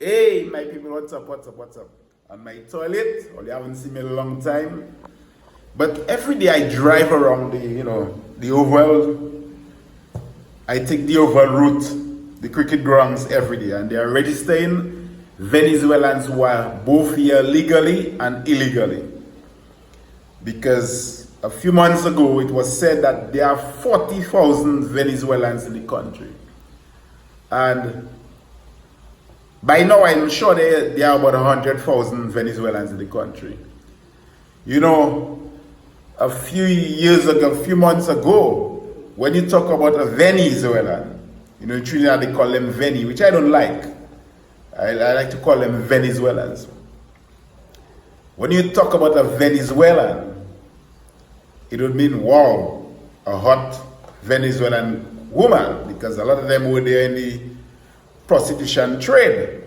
Hey, my people, what's up, what's up, what's up? On my toilet, well, you haven't seen me in a long time. But every day I drive around the oval. I take the oval route, the cricket grounds every day, and they are registering Venezuelans who are both here legally and illegally. Because a few months ago, it was said that there are 40,000 Venezuelans in the country. And by now, I'm sure there are about 100,000 Venezuelans in the country. You know, a few months ago, when you talk about a Venezuelan, in Trinidad they call them Veni, which I don't like. I like to call them Venezuelans. When you talk about a Venezuelan, it would mean, wow, a hot Venezuelan woman, because a lot of them were there in the prostitution trade.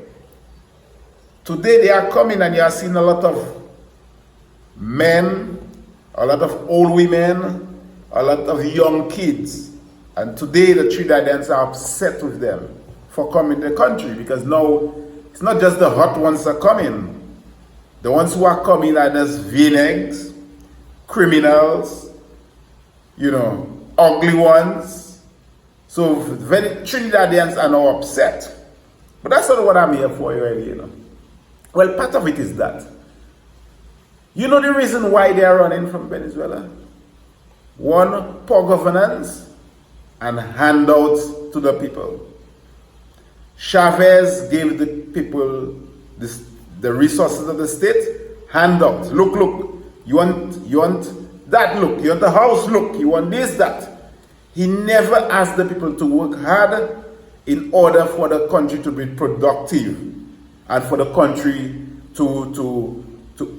Today they are coming and you are seeing a lot of men, a lot of old women, a lot of young kids. And today the Trinidadians are upset with them for coming to the country, because now it's not just the hot ones that are coming. The ones who are coming are just V-necks, criminals, ugly ones. So Trinidadians are now upset. But that's not what I'm here for, really, Well, part of it is that. You know the reason why they are running from Venezuela? One, poor governance and handouts to the people. Chavez gave the people the resources of the state, handouts. Look, you want that, look, you want the house, look, you want this, that. He never asked the people to work hard in order for the country to be productive and for the country to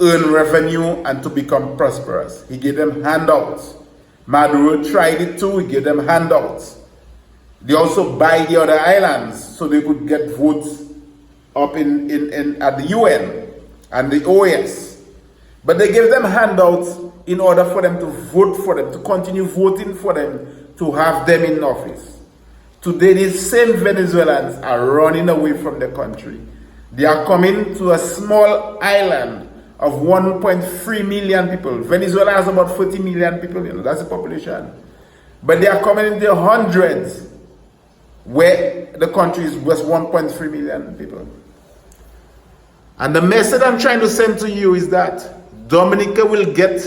earn revenue and to become prosperous. He gave them handouts. Maduro tried it too, he gave them handouts. They also buy the other islands so they could get votes up at the UN and the OAS. But they gave them handouts in order for them to vote for them, to continue voting for them, to have them in office. Today, these same Venezuelans are running away from the country. They are coming to a small island of 1.3 million people. Venezuela has about 40 million people, that's the population. But they are coming in the hundreds, where the country is just 1.3 million people. And the message I'm trying to send to you is that Dominica will get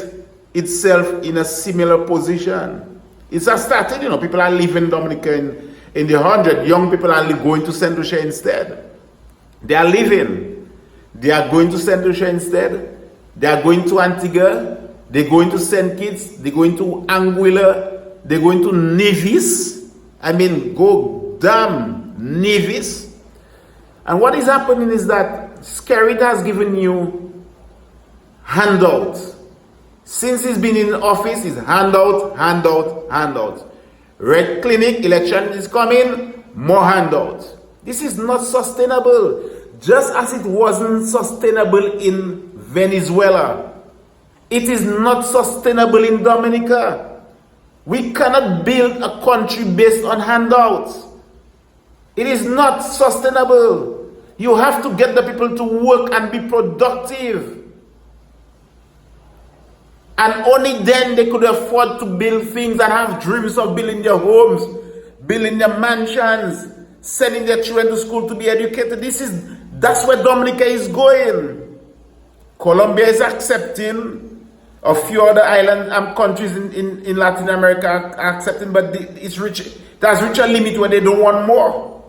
itself in a similar position. It's a started, people are leaving Dominica in the 100. Young people are going to St. Lucia instead. They are leaving. They are going to St. Lucia instead. They are going to Antigua. They're going to St. Kitts. They're going to Anguilla. They're going to Nevis. Go damn Nevis. And what is happening is that Skerrit has given you handouts. Since he's been in office, it's handout. Red Clinic election is coming, more handouts. This is not sustainable. Just as it wasn't sustainable in Venezuela, it is not sustainable in Dominica. We cannot build a country based on handouts. It is not sustainable. You have to get the people to work and be productive. And only then they could afford to build things and have dreams of building their homes, building their mansions, sending their children to school to be educated. That's where Dominica is going. Colombia is accepting. A few other island countries in Latin America are accepting, but it has reached a limit where they don't want more.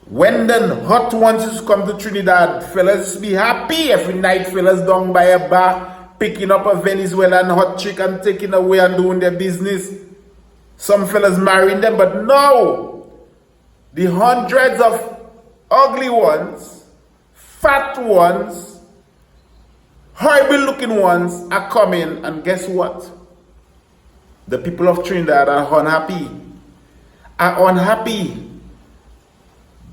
When the hot ones come to Trinidad, fellas be happy. Every night, fellas down by a bar, picking up a Venezuelan hot chick and taking away and doing their business. Some fellas marrying them, but no. The hundreds of ugly ones, fat ones, horrible looking ones are coming, and guess what? The people of Trinidad are unhappy.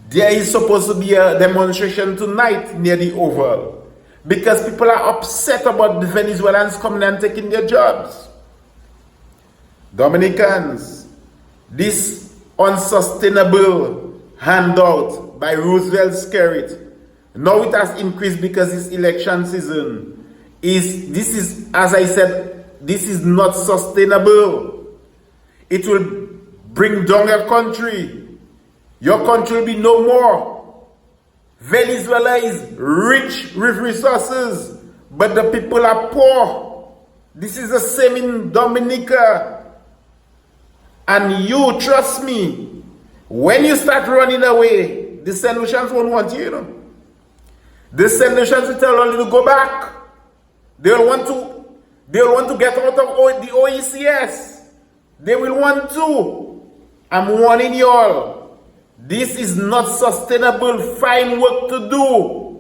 There is supposed to be a demonstration tonight near the Oval, because people are upset about the Venezuelans coming and taking their jobs. Dominicans, this unsustainable handout by Roosevelt scare it. Now it has increased because it's election season. This is, as I said, this is not sustainable. It will bring down your country. Your country will be no more. Venezuela is rich with resources, but the people are poor. This is the same in Dominica. And you, trust me, when you start running away, the St. Lucians won't want you, you know. The St. Lucians will tell you to go back. They'll want to get out of the OECS. They will want to. I'm warning you all. This is not sustainable. Find work to do.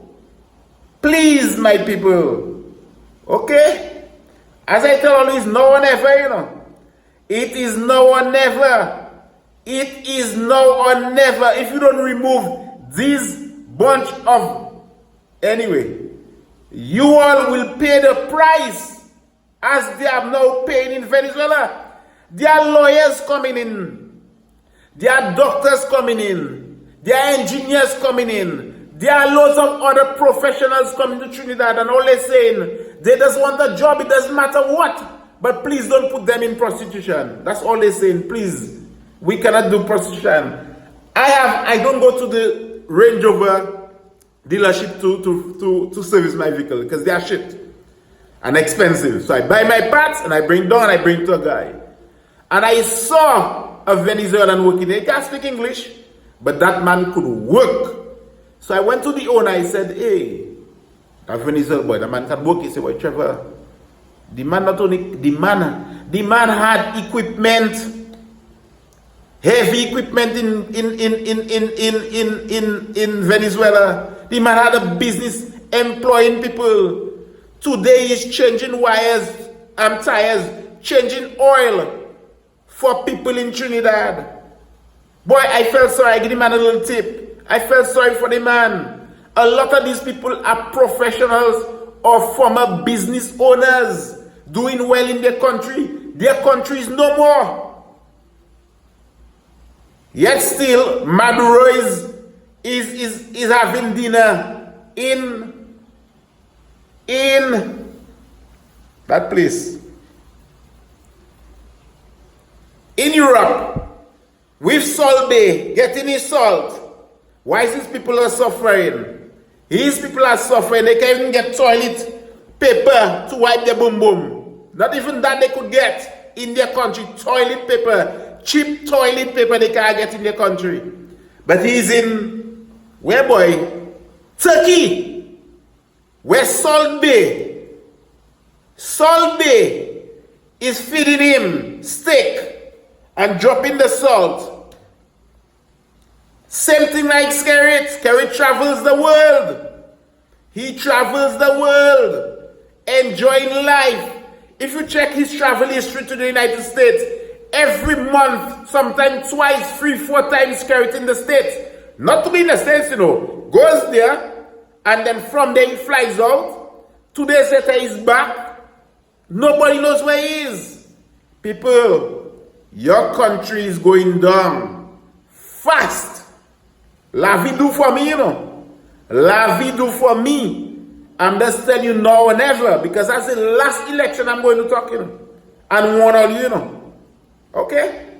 Please, my people. Okay? As I tell you, it's now or never, you know. It is now or never. It is now or never. If you don't remove this bunch of... Anyway, you all will pay the price as they are now paying in Venezuela. There are lawyers coming in. There are doctors coming in. There are engineers coming in. There are loads of other professionals coming to Trinidad, and all they're saying, they just want a job, it doesn't matter what. But please don't put them in prostitution. That's all they're saying. Please, we cannot do prostitution. I don't go to the Range Rover dealership to service my vehicle because they are shit and expensive. So I buy my parts and I bring down and I bring to a guy. And I saw a Venezuelan working there. He can't speak English, but that man could work. So I went to the owner. I said, hey, that Venezuelan boy, the man can work. He said, well, Trevor, the man not only, the man had equipment. Heavy equipment in Venezuela. The man had a business employing people. Today he's changing wires and tires, changing oil for people in Trinidad. Boy, I felt sorry. I give the man a little tip. I felt sorry for the man. A lot of these people are professionals or former business owners doing well in their country. Their country is no more. Yet still, Maduro is having dinner in that place. In Europe, with Salt Bay, getting his salt. Why is these people are suffering? These people are suffering. They can't even get toilet paper to wipe their boom boom. Not even that they could get in their country. Toilet paper. Cheap toilet paper they can't get in their country. But he's in, where boy? Turkey. Where Salt Bay is feeding him steak and dropping the salt. Same thing like Skerrit. Skerrit travels the world. He travels the world, enjoying life. If you check his travel history to the United States, every month, sometimes twice, 3-4 times Skerrit in the States. Not to be in the States, you know. Goes there, and then from there he flies out. 2 days later he's back. Nobody knows where he is. People, your country is going down fast. La vie do for me, you know. La vie do for me. I'm just telling you now or never, because that's the last election I'm going to talk, you know. And warn all you know. Okay?